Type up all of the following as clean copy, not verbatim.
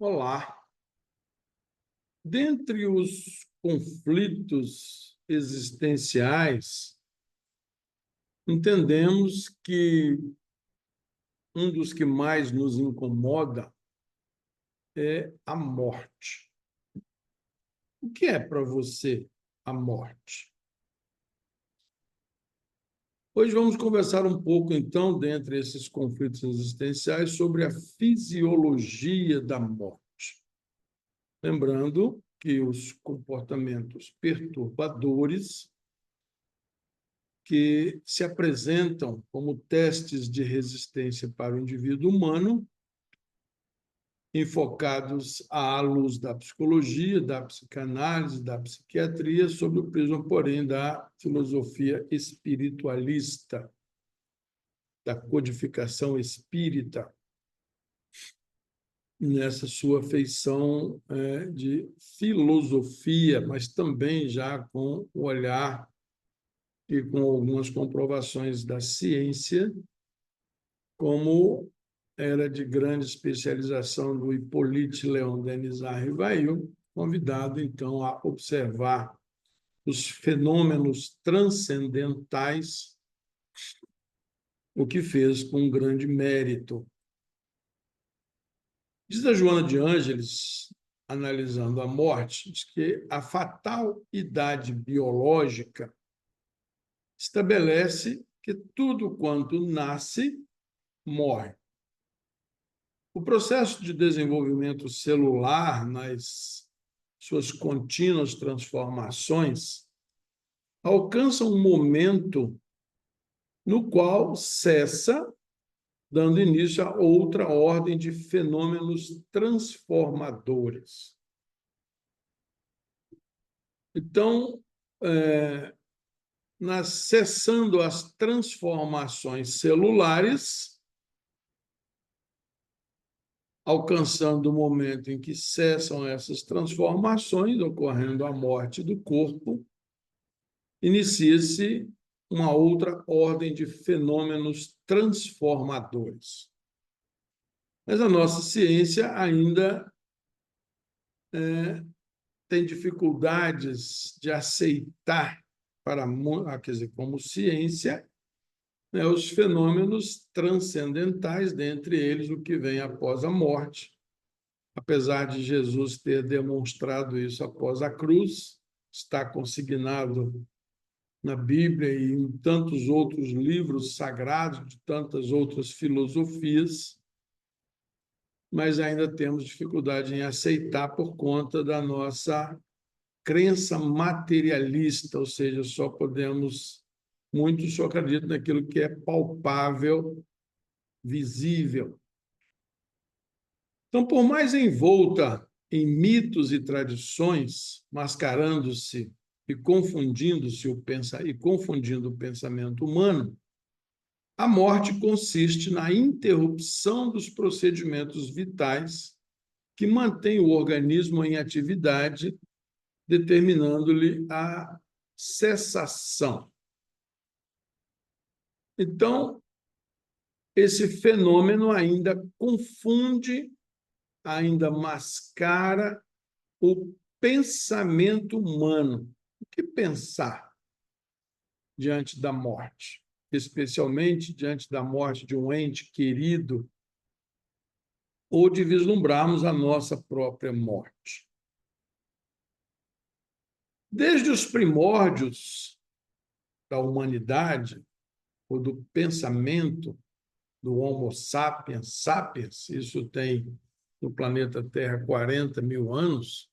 Olá. Dentre os conflitos existenciais, entendemos que um dos que mais nos incomoda é a morte. O que é para você a morte? Hoje vamos conversar um pouco, então, dentre esses conflitos existenciais, sobre a fisiologia da morte. Lembrando que os comportamentos perturbadores que se apresentam como testes de resistência para o indivíduo humano, enfocados à luz da psicologia, da psicanálise, da psiquiatria, sob o prisma, porém, da filosofia espiritualista, da codificação espírita, nessa sua feição de filosofia, mas também já com o olhar e com algumas comprovações da ciência, como era de grande especialização do Hippolyte Léon Denis Rivail, convidado, então, a observar os fenômenos transcendentais, o que fez com grande mérito. Diz a Joana de Ângeles, analisando a morte, diz que a fatal idade biológica estabelece que tudo quanto nasce, morre. O processo de desenvolvimento celular, nas suas contínuas transformações, alcança um momento no qual cessa, dando início a outra ordem de fenômenos transformadores. Então, cessando as transformações celulares, alcançando o momento em que cessam essas transformações, ocorrendo a morte do corpo, inicia-se uma outra ordem de fenômenos transformadores. Mas a nossa ciência ainda tem dificuldades de aceitar, quer dizer, como ciência, os fenômenos transcendentais, dentre eles o que vem após a morte. Apesar de Jesus ter demonstrado isso após a cruz, está consignado na Bíblia e em tantos outros livros sagrados, de tantas outras filosofias, mas ainda temos dificuldade em aceitar por conta da nossa crença materialista, ou seja, muitos só acreditam naquilo que é palpável, visível. Então, por mais envolta em mitos e tradições, mascarando-se e confundindo o pensamento humano, a morte consiste na interrupção dos procedimentos vitais que mantêm o organismo em atividade, determinando-lhe a cessação. Então, esse fenômeno ainda confunde, ainda mascara o pensamento humano. O que pensar diante da morte? Especialmente diante da morte de um ente querido, ou de vislumbrarmos a nossa própria morte. Desde os primórdios da humanidade, ou do pensamento do Homo sapiens sapiens, isso tem no planeta Terra 40 mil anos,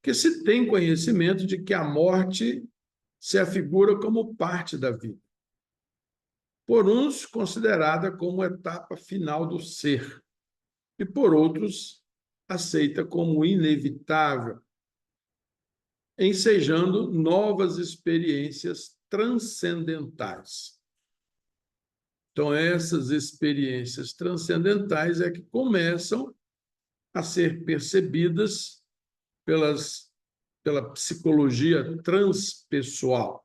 que se tem conhecimento de que a morte se afigura como parte da vida. Por uns, considerada como etapa final do ser, e por outros, aceita como inevitável, ensejando novas experiências transcendentais. Então, essas experiências transcendentais é que começam a ser percebidas pela psicologia transpessoal,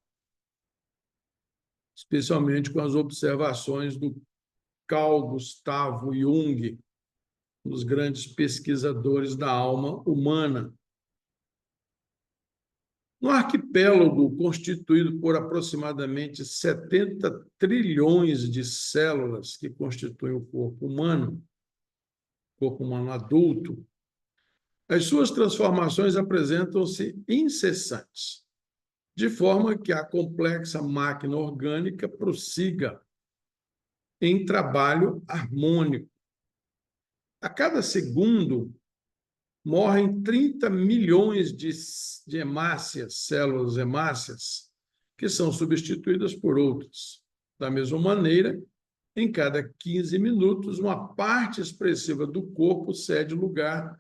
especialmente com as observações do Carl Gustav Jung, um dos grandes pesquisadores da alma humana. No arquipélago constituído por aproximadamente 70 trilhões de células que constituem o corpo humano adulto, as suas transformações apresentam-se incessantes, de forma que a complexa máquina orgânica prossiga em trabalho harmônico. A cada segundo, morrem 30 milhões de hemácias, células hemácias, que são substituídas por outras. Da mesma maneira, em cada 15 minutos, uma parte expressiva do corpo cede lugar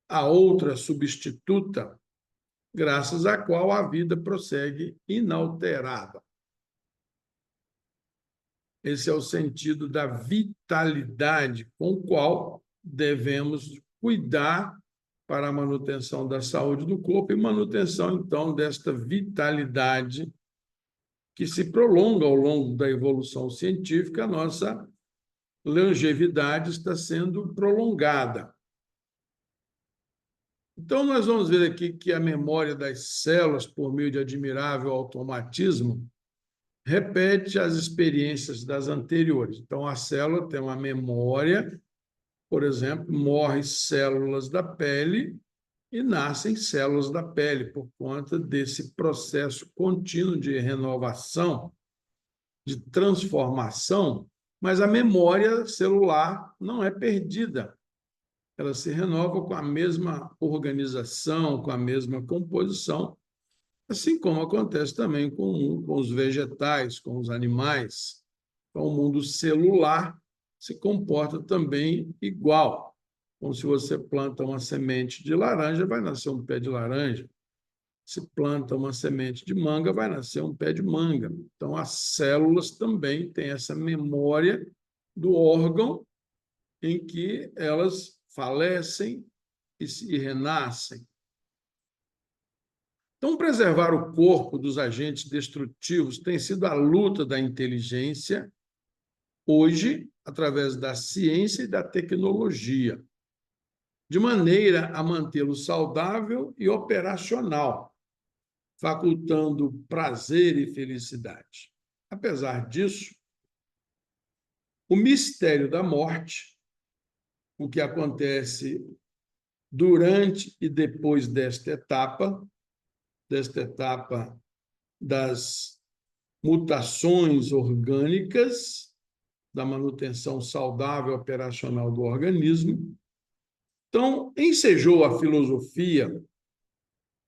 a outra substituta, graças à qual a vida prossegue inalterada. Esse é o sentido da vitalidade com o qual devemos cuidar para a manutenção da saúde do corpo e manutenção, então, desta vitalidade que se prolonga ao longo da evolução científica. A nossa longevidade está sendo prolongada. Então, nós vamos ver aqui que a memória das células, por meio de admirável automatismo, repete as experiências das anteriores. Então, a célula tem uma memória, por exemplo, morrem células da pele e nascem células da pele, por conta desse processo contínuo de renovação, de transformação, mas a memória celular não é perdida. Ela se renova com a mesma organização, com a mesma composição, assim como acontece também com os vegetais, com os animais. Então, o mundo celular se comporta também igual. Como se você planta uma semente de laranja, vai nascer um pé de laranja. Se planta uma semente de manga, vai nascer um pé de manga. Então, as células também têm essa memória do órgão em que elas falecem e renascem. Então, preservar o corpo dos agentes destrutivos tem sido a luta da inteligência, hoje, através da ciência e da tecnologia, de maneira a mantê-lo saudável e operacional, facultando prazer e felicidade. Apesar disso, o mistério da morte, o que acontece durante e depois desta etapa das mutações orgânicas, da manutenção saudável operacional do organismo. Então, ensejou a filosofia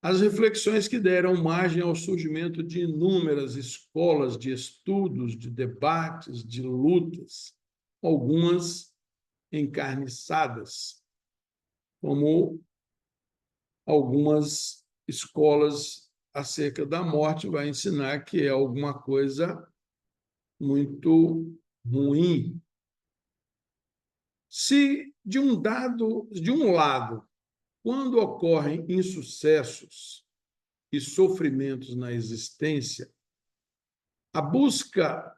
as reflexões que deram margem ao surgimento de inúmeras escolas de estudos, de debates, de lutas, algumas encarniçadas, como algumas escolas acerca da morte vai ensinar que é alguma coisa muito ruim. Se de um lado, quando ocorrem insucessos e sofrimentos na existência, a busca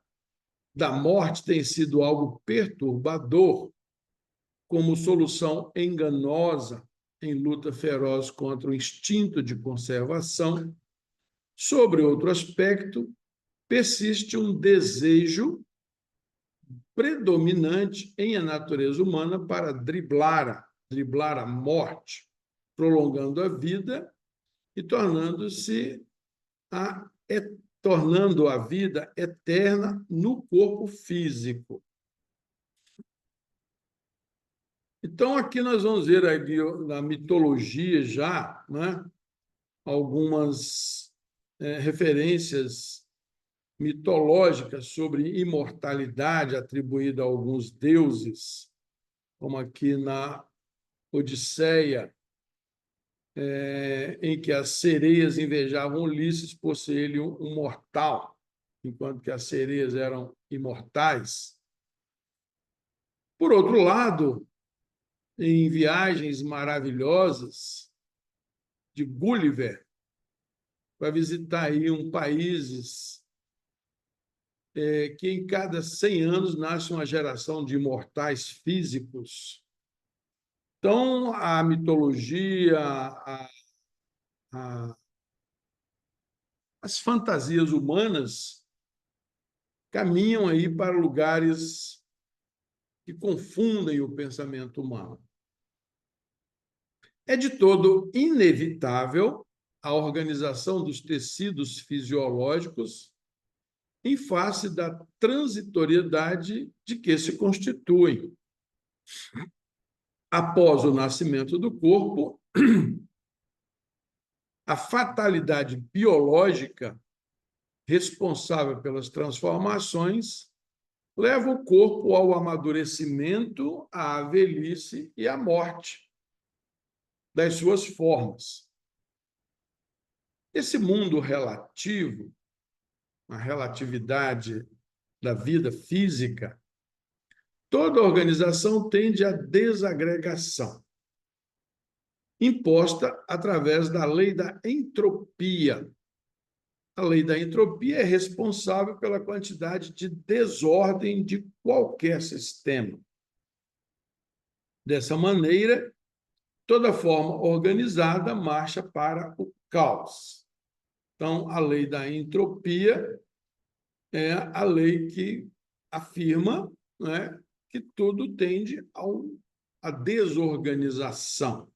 da morte tem sido algo perturbador, como solução enganosa em luta feroz contra o instinto de conservação, sobre outro aspecto, persiste um desejo predominante em a natureza humana para driblar a morte, prolongando a vida e tornando a vida eterna no corpo físico. Então, aqui nós vamos ver na mitologia já, né, algumas referências mitológicas sobre imortalidade atribuída a alguns deuses, como aqui na Odisseia, em que as sereias invejavam Ulisses por ser ele um mortal, enquanto que as sereias eram imortais. Por outro lado, em Viagens Maravilhosas, de Gulliver, vai visitar aí países que em cada 100 anos nasce uma geração de imortais físicos, Então, a mitologia, as fantasias humanas caminham aí para lugares que confundem o pensamento humano. É de todo inevitável a organização dos tecidos fisiológicos em face da transitoriedade de que se constituem. Após o nascimento do corpo, a fatalidade biológica responsável pelas transformações leva o corpo ao amadurecimento, à velhice e à morte das suas formas. Esse mundo relativo, a relatividade da vida física, toda organização tende à desagregação, imposta através da lei da entropia. A lei da entropia é responsável pela quantidade de desordem de qualquer sistema. Dessa maneira, toda forma organizada marcha para o caos. Então, a lei da entropia é a lei que afirma, né, que tudo tende à desorganização.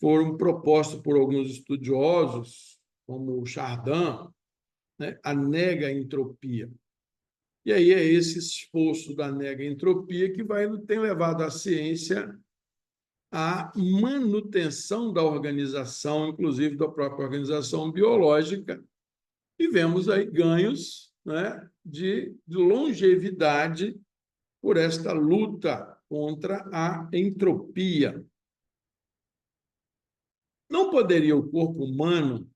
Foram propostos por alguns estudiosos, como o Chardin, né, a nega-entropia. E aí é esse esforço da nega-entropia que tem levado a ciência à manutenção da organização, inclusive da própria organização biológica, e vemos aí ganhos, né, de longevidade por esta luta contra a entropia. Não poderia o corpo humano,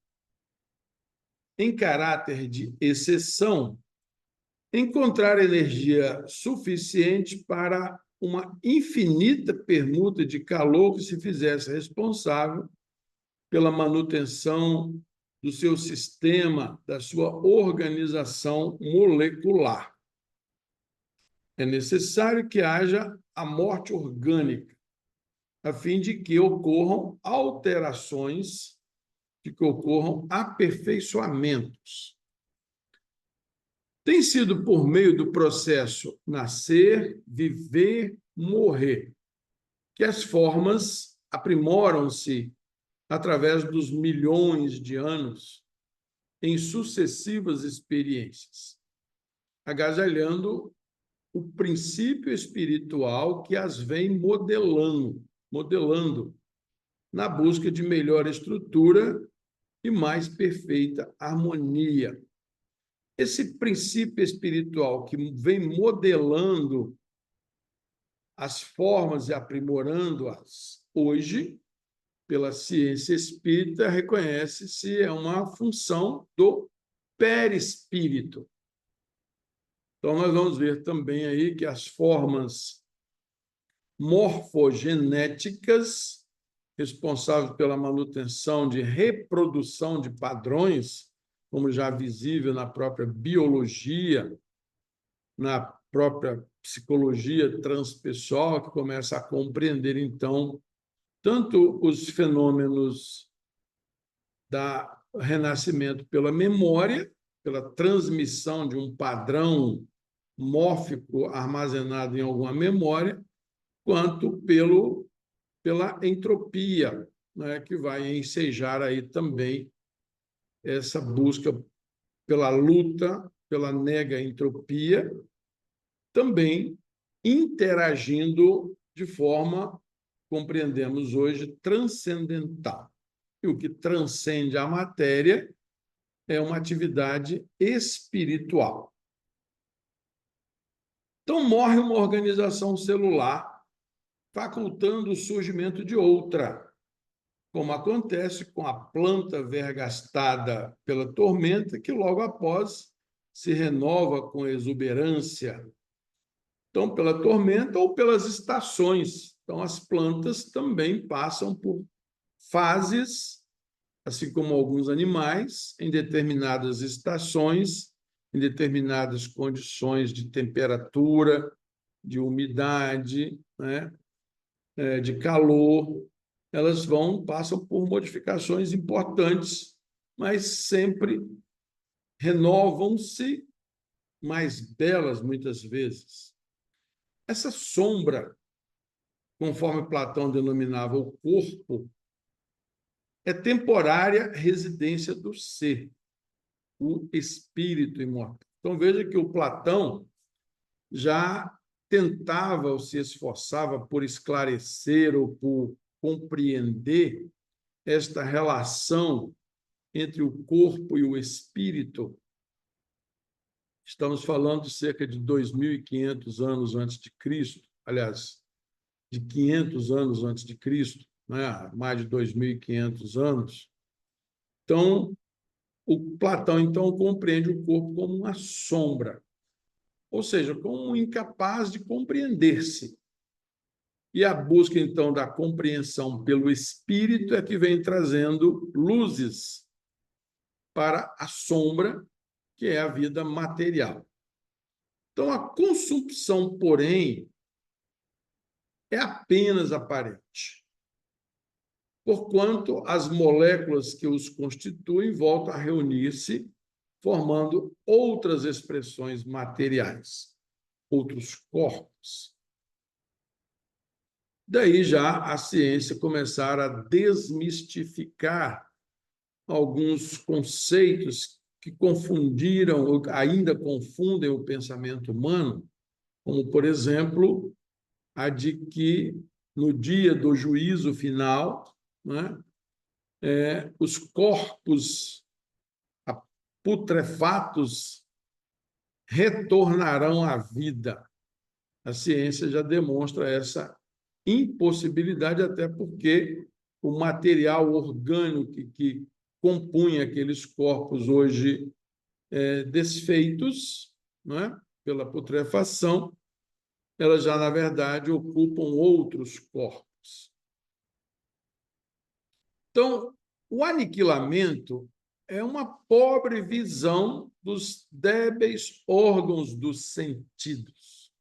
em caráter de exceção, encontrar energia suficiente para uma infinita permuta de calor que se fizesse responsável pela manutenção do seu sistema, da sua organização molecular. É necessário que haja a morte orgânica, a fim de que ocorram alterações, de que ocorram aperfeiçoamentos. Tem sido por meio do processo nascer, viver, morrer, que as formas aprimoram-se através dos milhões de anos em sucessivas experiências, agasalhando o princípio espiritual que as vem modelando na busca de melhor estrutura e mais perfeita harmonia. Esse princípio espiritual que vem modelando as formas e aprimorando-as hoje, pela ciência espírita, reconhece-se é uma função do perispírito. Então, nós vamos ver também aí que as formas morfogenéticas, responsáveis pela manutenção de reprodução de padrões, como já visível na própria biologia, na própria psicologia transpessoal, que começa a compreender, então, tanto os fenômenos da renascimento pela memória, pela transmissão de um padrão mórfico armazenado em alguma memória, quanto pela entropia, né, que vai ensejar aí também essa busca pela luta, pela nega-entropia, também interagindo de forma, compreendemos hoje, transcendental. E o que transcende a matéria é uma atividade espiritual. Então, morre uma organização celular, facultando o surgimento de outra, como acontece com a planta vergastada pela tormenta, que logo após se renova com exuberância. Então, pela tormenta ou pelas estações. Então, as plantas também passam por fases, assim como alguns animais, em determinadas estações, em determinadas condições de temperatura, de umidade, né? de calor, elas passam por modificações importantes, mas sempre renovam-se mais belas muitas vezes. Essa sombra, conforme Platão denominava o corpo, é temporária residência do ser, o espírito imortal. Então, veja que o Platão já tentava ou se esforçava por esclarecer ou por compreender esta relação entre o corpo e o espírito. Estamos falando de cerca de 2.500 anos antes de Cristo, aliás, de 500 anos antes de Cristo, né? Mais de 2.500 anos. Então, o Platão então compreende o corpo como uma sombra, ou seja, como incapaz de compreender-se. E a busca então da compreensão pelo espírito é que vem trazendo luzes para a sombra, que é a vida material. Então, a consumpção, porém, é apenas aparente, porquanto as moléculas que os constituem voltam a reunir-se, formando outras expressões materiais, outros corpos. Daí já a ciência começar a desmistificar alguns conceitos que confundiram, ou ainda confundem o pensamento humano, como, por exemplo, a de que no dia do juízo final, né, os corpos putrefatos retornarão à vida. A ciência já demonstra essa impossibilidade, até porque o material orgânico que compunha aqueles corpos hoje desfeitos, né, pela putrefação, elas já, na verdade, ocupam outros corpos. Então, o aniquilamento é uma pobre visão dos débeis órgãos dos sentidos.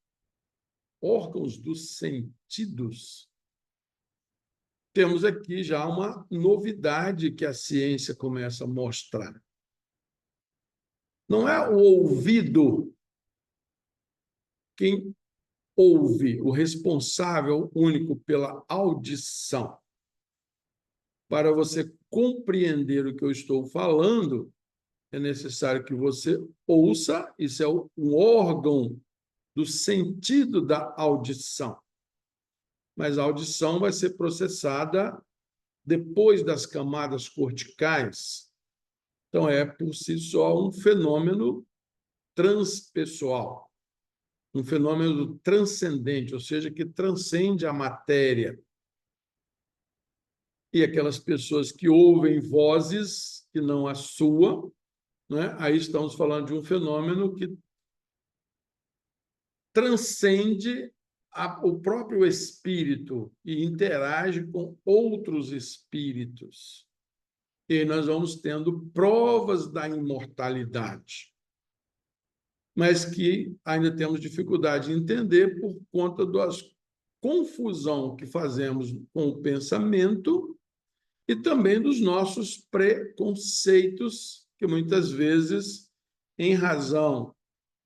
Órgãos dos sentidos. Temos aqui já uma novidade que a ciência começa a mostrar. Não é o ouvido quem ouve, o responsável único pela audição. Para você compreender o que eu estou falando, é necessário que você ouça, isso é um órgão do sentido da audição. Mas a audição vai ser processada depois das camadas corticais. Então, é por si só um fenômeno transpessoal, um fenômeno transcendente, ou seja, que transcende a matéria. E aquelas pessoas que ouvem vozes que não a sua, né? Aí estamos falando de um fenômeno que transcende o próprio espírito e interage com outros espíritos. E nós vamos tendo provas da imortalidade, mas que ainda temos dificuldade de entender por conta da confusão que fazemos com o pensamento e também dos nossos preconceitos, que muitas vezes, em razão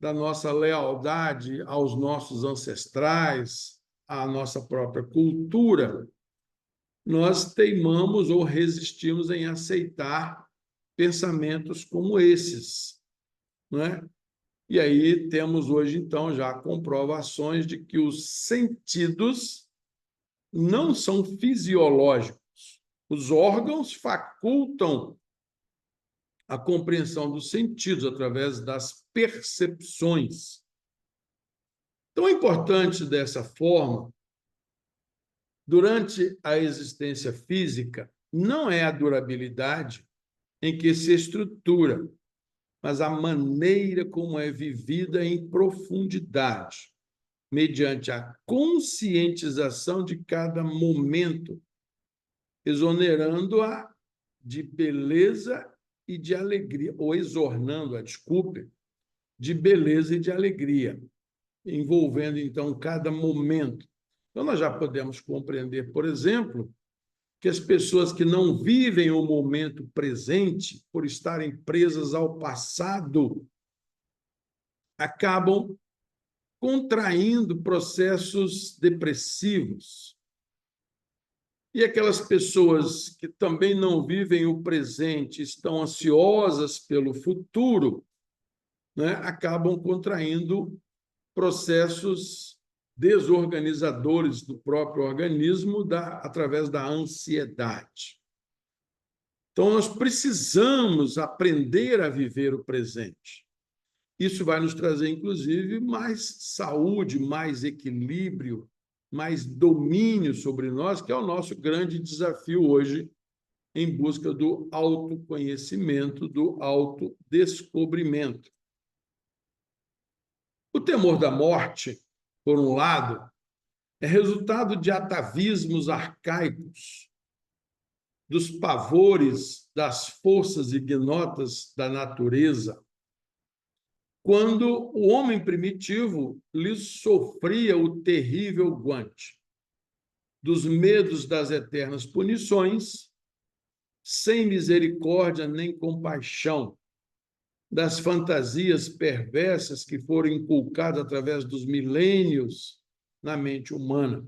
da nossa lealdade aos nossos ancestrais, à nossa própria cultura, nós teimamos ou resistimos em aceitar pensamentos como esses, não é? E aí temos hoje, então, já comprovações de que os sentidos não são fisiológicos. Os órgãos facultam a compreensão dos sentidos através das percepções. Tão importante dessa forma, durante a existência física, não é a durabilidade em que se estrutura, mas a maneira como é vivida em profundidade, mediante a conscientização de cada momento, exonerando-a de beleza e de alegria, ou exornando-a, desculpe, de beleza e de alegria, envolvendo, então, cada momento. Então, nós já podemos compreender, por exemplo, que as pessoas que não vivem o momento presente, por estarem presas ao passado, acabam contraindo processos depressivos. E aquelas pessoas que também não vivem o presente, estão ansiosas pelo futuro, né, acabam contraindo processos desorganizadores do próprio organismo através da ansiedade. Então, nós precisamos aprender a viver o presente. Isso vai nos trazer, inclusive, mais saúde, mais equilíbrio, mais domínio sobre nós, que é o nosso grande desafio hoje, em busca do autoconhecimento, do autodescobrimento. O temor da morte, por um lado, é resultado de atavismos arcaicos, dos pavores das forças ignotas da natureza, quando o homem primitivo lhe sofria o terrível guante dos medos das eternas punições, sem misericórdia nem compaixão, das fantasias perversas que foram inculcadas através dos milênios na mente humana.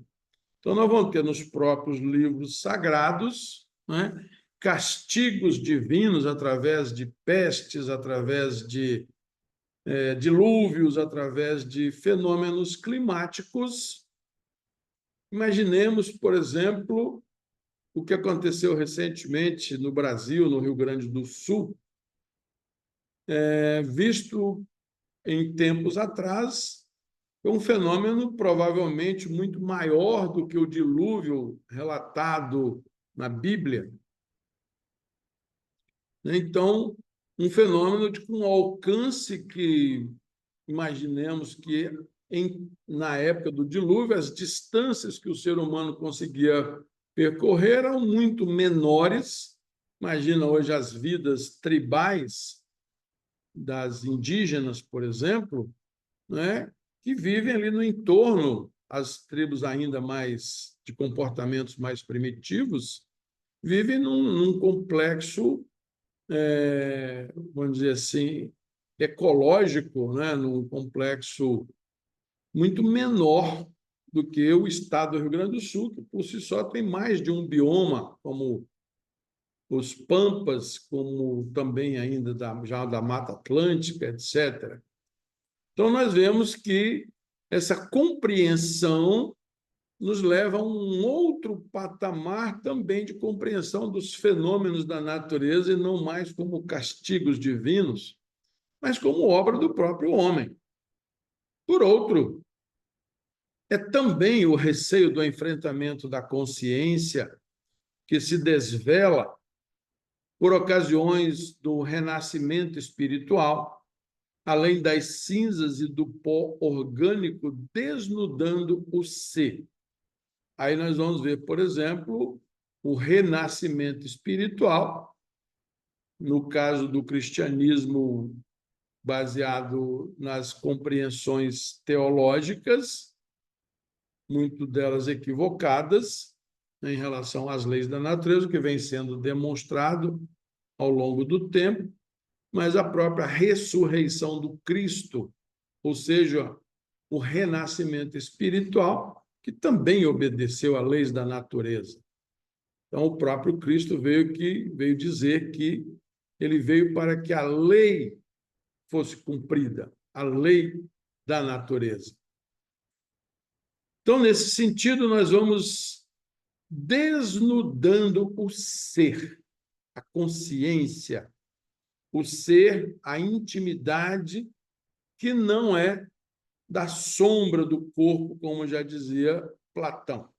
Então, nós vamos ter nos próprios livros sagrados, né, castigos divinos através de pestes, através de dilúvios, através de fenômenos climáticos. Imaginemos, por exemplo, o que aconteceu recentemente no Brasil, no Rio Grande do Sul, visto em tempos atrás, é um fenômeno provavelmente muito maior do que o dilúvio relatado na Bíblia. Então, um fenômeno com um alcance que, imaginemos que, na época do dilúvio, as distâncias que o ser humano conseguia percorrer eram muito menores. Imagina hoje as vidas tribais das indígenas, por exemplo, né, que vivem ali no entorno, as tribos ainda mais de comportamentos mais primitivos, vivem num complexo, vamos dizer assim, ecológico, né, num complexo muito menor do que o estado do Rio Grande do Sul, que por si só tem mais de um bioma, como os pampas, como também ainda já da Mata Atlântica, etc. Então, nós vemos que essa compreensão nos leva a um outro patamar também de compreensão dos fenômenos da natureza, e não mais como castigos divinos, mas como obra do próprio homem. Por outro, é também o receio do enfrentamento da consciência que se desvela por ocasiões do renascimento espiritual, além das cinzas e do pó orgânico desnudando o ser. Aí nós vamos ver, por exemplo, o renascimento espiritual, no caso do cristianismo baseado nas compreensões teológicas, muito delas equivocadas, em relação às leis da natureza, que vem sendo demonstrado ao longo do tempo, mas a própria ressurreição do Cristo, ou seja, o renascimento espiritual, que também obedeceu às leis da natureza. Então, o próprio Cristo veio dizer que ele veio para que a lei fosse cumprida, a lei da natureza. Então, nesse sentido, nós vamos desnudando o ser, a consciência, o ser, a intimidade, que não é da sombra do corpo, como já dizia Platão.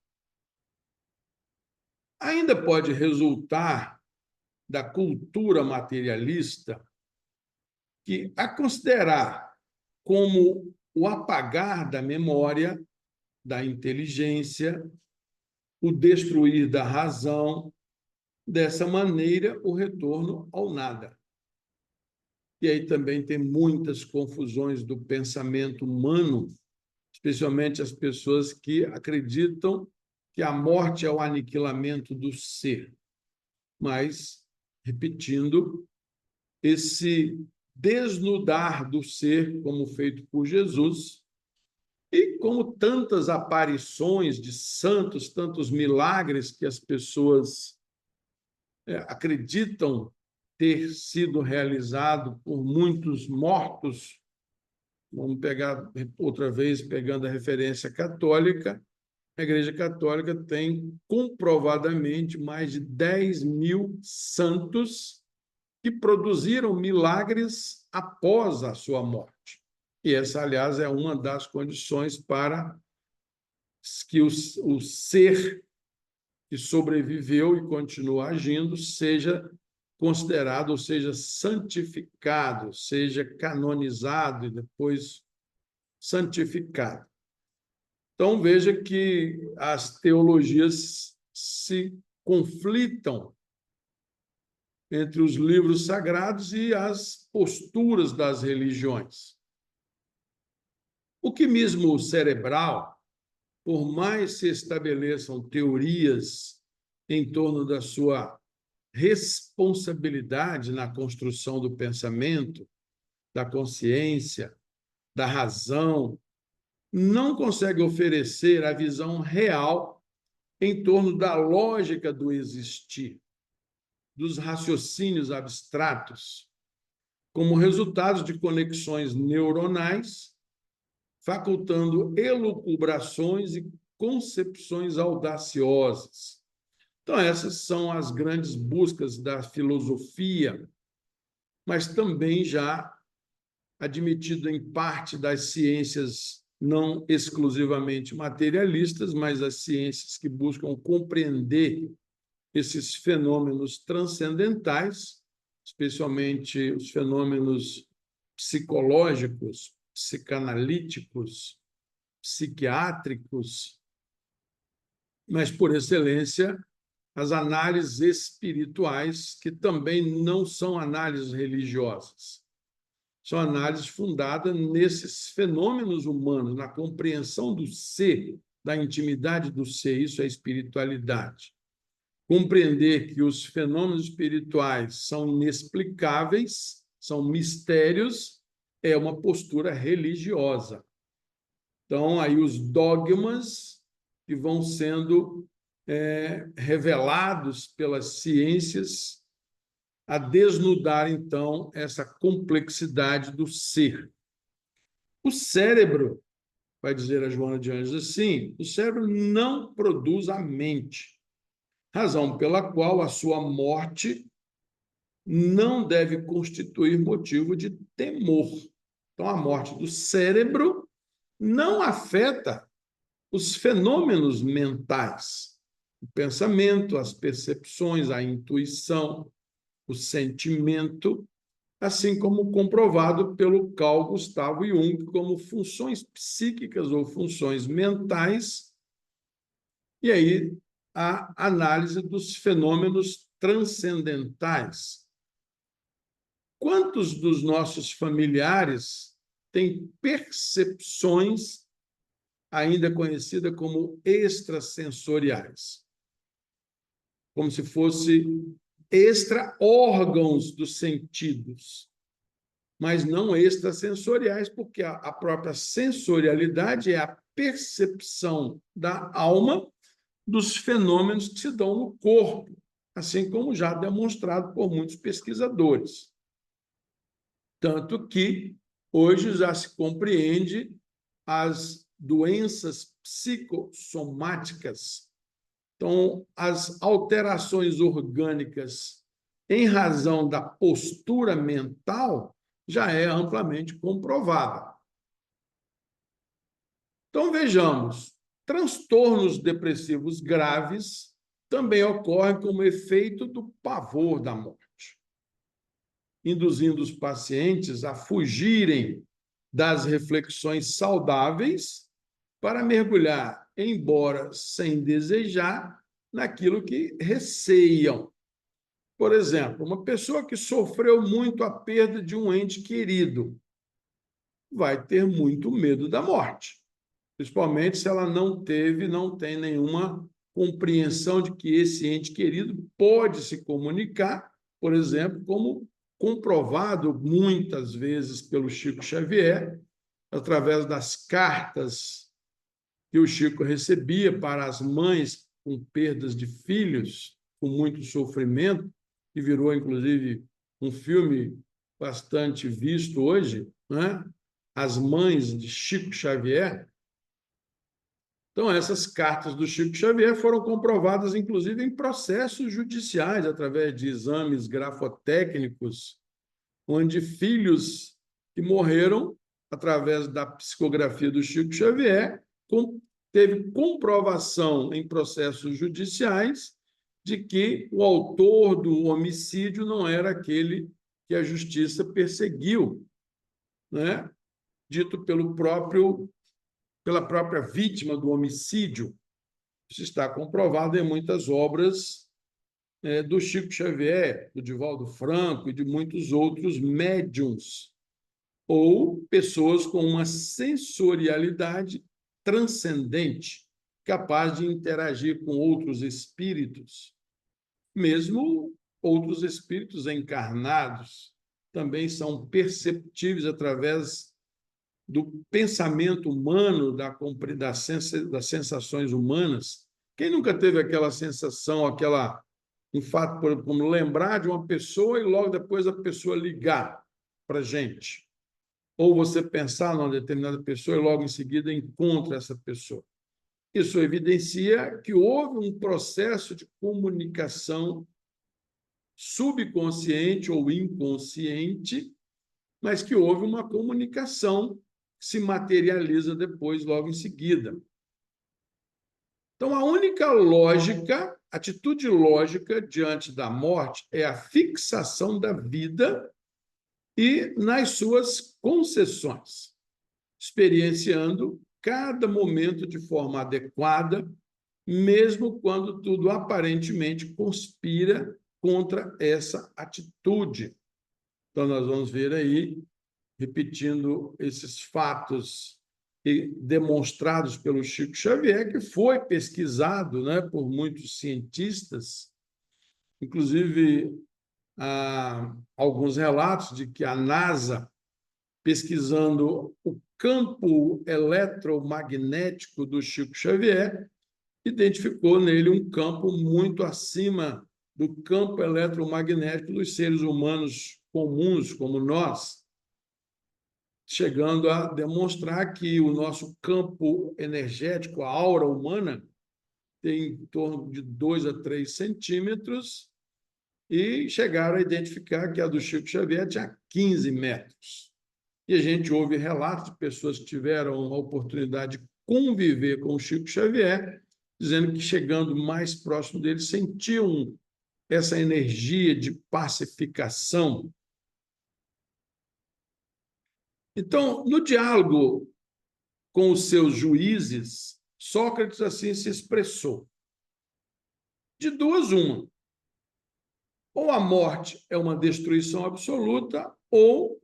Ainda pode resultar da cultura materialista que, a considerar como o apagar da memória, da inteligência, o destruir da razão, dessa maneira, o retorno ao nada. E aí também tem muitas confusões do pensamento humano, especialmente as pessoas que acreditam que a morte é o aniquilamento do ser. Mas, repetindo, esse desnudar do ser, como feito por Jesus, e como tantas aparições de santos, tantos milagres que as pessoas acreditam ter sido realizado por muitos mortos. Vamos pegar outra vez, pegando a referência católica, a Igreja Católica tem comprovadamente mais de 10.000 santos que produziram milagres após a sua morte. E essa, aliás, é uma das condições para que o ser que sobreviveu e continua agindo seja considerado, ou seja, santificado, seja canonizado e depois santificado. Então, veja que as teologias se conflitam entre os livros sagrados e as posturas das religiões. O quimismo cerebral, por mais se estabeleçam teorias em torno da sua responsabilidade na construção do pensamento, da consciência, da razão, não consegue oferecer a visão real em torno da lógica do existir, dos raciocínios abstratos, como resultados de conexões neuronais, facultando elucubrações e concepções audaciosas. Então, essas são as grandes buscas da filosofia, mas também já admitido em parte das ciências não exclusivamente materialistas, mas as ciências que buscam compreender esses fenômenos transcendentais, especialmente os fenômenos psicológicos, psicanalíticos, psiquiátricos, mas, por excelência, as análises espirituais, que também não são análises religiosas. São análises fundadas nesses fenômenos humanos, na compreensão do ser, da intimidade do ser. Isso é espiritualidade. Compreender que os fenômenos espirituais são inexplicáveis, são mistérios, é uma postura religiosa. Então, aí os dogmas que vão sendo revelados pelas ciências a desnudar, então, essa complexidade do ser. O cérebro, vai dizer a Joana de Anjos assim, o cérebro não produz a mente, razão pela qual a sua morte não deve constituir motivo de temor. Então, a morte do cérebro não afeta os fenômenos mentais, o pensamento, as percepções, a intuição, o sentimento, assim como comprovado pelo Carl Gustav Jung como funções psíquicas ou funções mentais, e aí a análise dos fenômenos transcendentais. Quantos dos nossos familiares têm percepções ainda conhecidas como extrasensoriais? Como se fosse extra-órgãos dos sentidos, mas não extrasensoriais, porque a própria sensorialidade é a percepção da alma dos fenômenos que se dão no corpo, assim como já demonstrado por muitos pesquisadores. Tanto que hoje já se compreende as doenças psicossomáticas. Então, as alterações orgânicas em razão da postura mental já é amplamente comprovada. Então, vejamos, transtornos depressivos graves também ocorrem como efeito do pavor da morte, induzindo os pacientes a fugirem das reflexões saudáveis para mergulhar, embora sem desejar, naquilo que receiam. Por exemplo, uma pessoa que sofreu muito a perda de um ente querido vai ter muito medo da morte. principalmente se ela não tem nenhuma compreensão de que esse ente querido pode se comunicar, por exemplo, como comprovado muitas vezes pelo Chico Xavier, através das cartas que o Chico recebia para as mães com perdas de filhos, com muito sofrimento, que virou, inclusive, um filme bastante visto hoje, né? As Mães de Chico Xavier. Então, essas cartas do Chico Xavier foram comprovadas, inclusive, em processos judiciais, através de exames grafotécnicos, onde filhos que morreram, através da psicografia do Chico Xavier, teve comprovação em processos judiciais de que o autor do homicídio não era aquele que a justiça perseguiu, né? Dito pela própria vítima do homicídio. Isso está comprovado em muitas obras do Chico Xavier, do Divaldo Franco e de muitos outros médiuns, ou pessoas com uma sensorialidade transcendente, capaz de interagir com outros espíritos, mesmo outros espíritos encarnados também são perceptíveis através do pensamento humano, das sensações humanas. Quem nunca teve aquela sensação, um fato, como lembrar de uma pessoa e logo depois a pessoa ligar para a gente? Ou você pensar numa determinada pessoa e logo em seguida encontra essa pessoa. Isso evidencia que houve um processo de comunicação subconsciente ou inconsciente, mas que houve uma comunicação que se materializa depois, logo em seguida. Então, a única lógica, atitude lógica diante da morte é a fixação da vida e nas suas concessões, experienciando cada momento de forma adequada, mesmo quando tudo aparentemente conspira contra essa atitude. Então, nós vamos ver aí, repetindo esses fatos demonstrados pelo Chico Xavier, que foi pesquisado, né, por muitos cientistas, inclusive há alguns relatos de que a NASA, pesquisando o campo eletromagnético do Chico Xavier, identificou nele um campo muito acima do campo eletromagnético dos seres humanos comuns, como nós, chegando a demonstrar que o nosso campo energético, a aura humana, tem em torno de 2 a 3 centímetros, e chegaram a identificar que a do Chico Xavier tinha 15 metros. E a gente ouve relatos de pessoas que tiveram a oportunidade de conviver com o Chico Xavier, dizendo que, chegando mais próximo dele, sentiam essa energia de pacificação. Então, no diálogo com os seus juízes, Sócrates assim se expressou: de duas, uma. Ou a morte é uma destruição absoluta, ou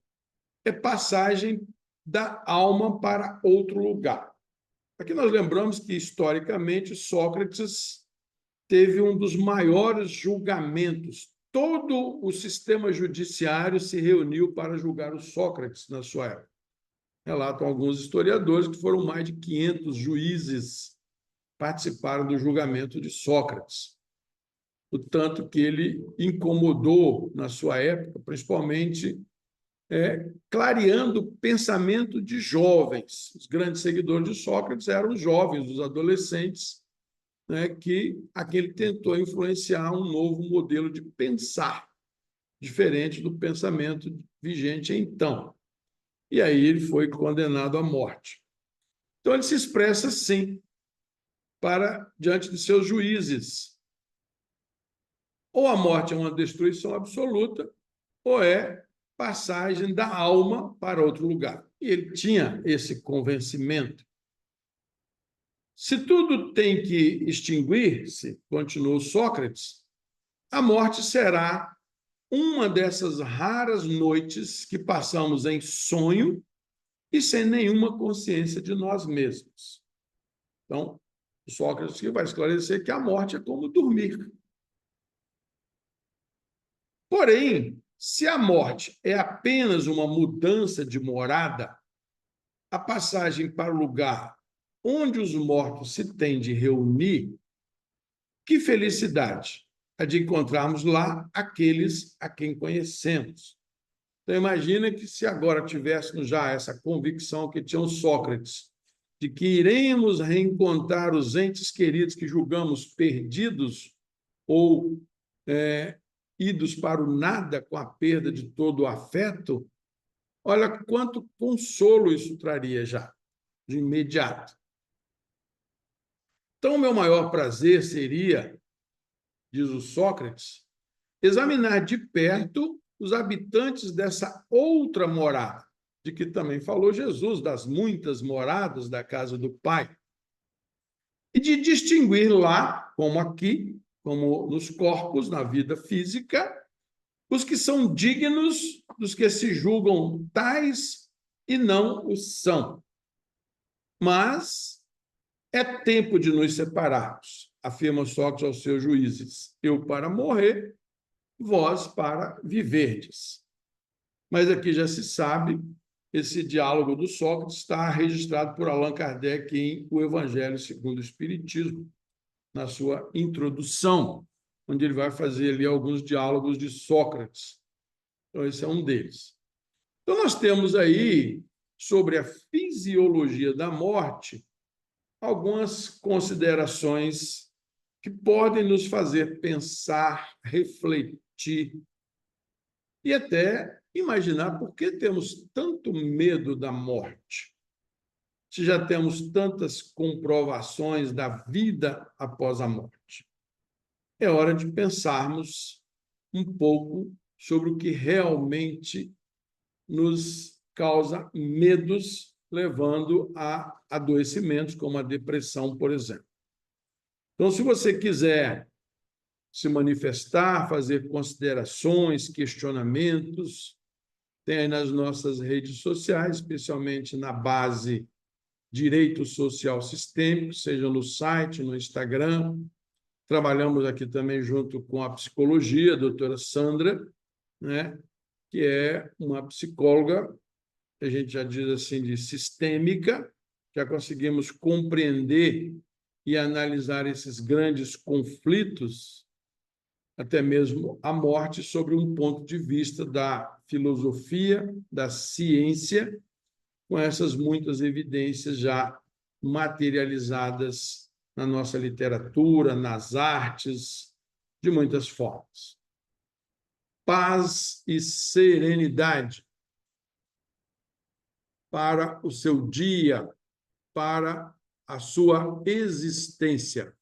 é passagem da alma para outro lugar. Aqui nós lembramos que, historicamente, Sócrates teve um dos maiores julgamentos. Todo o sistema judiciário se reuniu para julgar o Sócrates na sua época. Relatam alguns historiadores que foram mais de 500 juízes participaram do julgamento de Sócrates. O tanto que ele incomodou na sua época, principalmente clareando o pensamento de jovens. Os grandes seguidores de Sócrates eram os jovens, os adolescentes, né, a quem ele tentou influenciar um novo modelo de pensar, diferente do pensamento vigente então. E aí ele foi condenado à morte. Então ele se expressa assim, diante de seus juízes. Ou a morte é uma destruição absoluta, ou é passagem da alma para outro lugar. E ele tinha esse convencimento. Se tudo tem que extinguir-se, continuou Sócrates, a morte será uma dessas raras noites que passamos em sonho e sem nenhuma consciência de nós mesmos. Então, Sócrates que vai esclarecer que a morte é como dormir. Porém, se a morte é apenas uma mudança de morada, a passagem para o lugar onde os mortos se têm de reunir, que felicidade a de encontrarmos lá aqueles a quem conhecemos. Então, imagina que se agora tivéssemos já essa convicção que tinha o Sócrates, de que iremos reencontrar os entes queridos que julgamos perdidos ou idos para o nada com a perda de todo o afeto, olha quanto consolo isso traria já, de imediato. Então, o meu maior prazer seria, diz o Sócrates, examinar de perto os habitantes dessa outra morada, de que também falou Jesus, das muitas moradas da casa do Pai, e de distinguir lá, como aqui, como nos corpos, na vida física, os que são dignos dos que se julgam tais e não o são. Mas é tempo de nos separarmos, afirma Sócrates aos seus juízes. Eu para morrer, vós para viverdes. Mas aqui já se sabe, esse diálogo do Sócrates está registrado por Allan Kardec em O Evangelho segundo o Espiritismo, na sua introdução, onde ele vai fazer ali alguns diálogos de Sócrates. Então, esse é um deles. Então, nós temos aí, sobre a fisiologia da morte, algumas considerações que podem nos fazer pensar, refletir e até imaginar por que temos tanto medo da morte. Se já temos tantas comprovações da vida após a morte. É hora de pensarmos um pouco sobre o que realmente nos causa medos, levando a adoecimentos, como a depressão, por exemplo. Então, se você quiser se manifestar, fazer considerações, questionamentos, tem aí nas nossas redes sociais, especialmente na base Direito Social Sistêmico, seja no site, no Instagram. Trabalhamos aqui também junto com a psicologia, a doutora Sandra, né, que é uma psicóloga, a gente já diz assim, de sistêmica, já conseguimos compreender e analisar esses grandes conflitos, até mesmo a morte, sobre um ponto de vista da filosofia, da ciência, com essas muitas evidências já materializadas na nossa literatura, nas artes, de muitas formas. Paz e serenidade para o seu dia, para a sua existência.